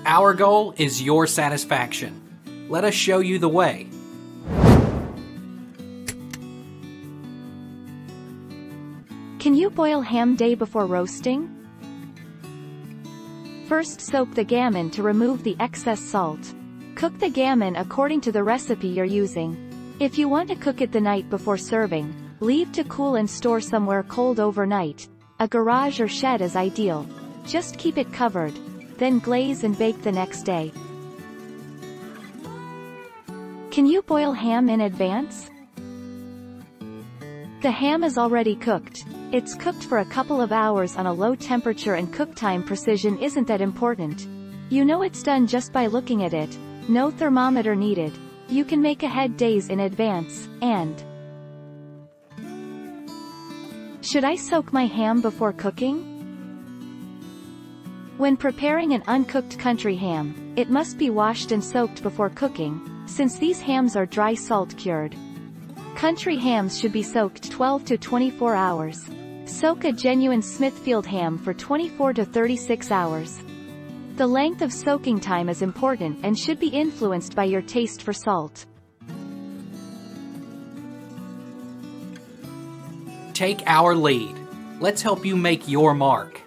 Our goal is your satisfaction. Let us show you the way. Can you boil ham day before roasting? First, soak the gammon to remove the excess salt. Cook the gammon according to the recipe you're using. If you want to cook it the night before serving, leave to cool and store somewhere cold overnight. A garage or shed is ideal. Just keep it covered, then glaze and bake the next day. Can you boil ham in advance? The ham is already cooked. It's cooked for a couple of hours on a low temperature, and cook time precision isn't that important. You know it's done just by looking at it. No thermometer needed. You can make ahead days in advance. And should I soak my ham before cooking? When preparing an uncooked country ham, it must be washed and soaked before cooking, since these hams are dry salt cured. Country hams should be soaked 12 to 24 hours. Soak a genuine Smithfield ham for 24 to 36 hours. The length of soaking time is important and should be influenced by your taste for salt. Take our lead. Let's help you make your mark.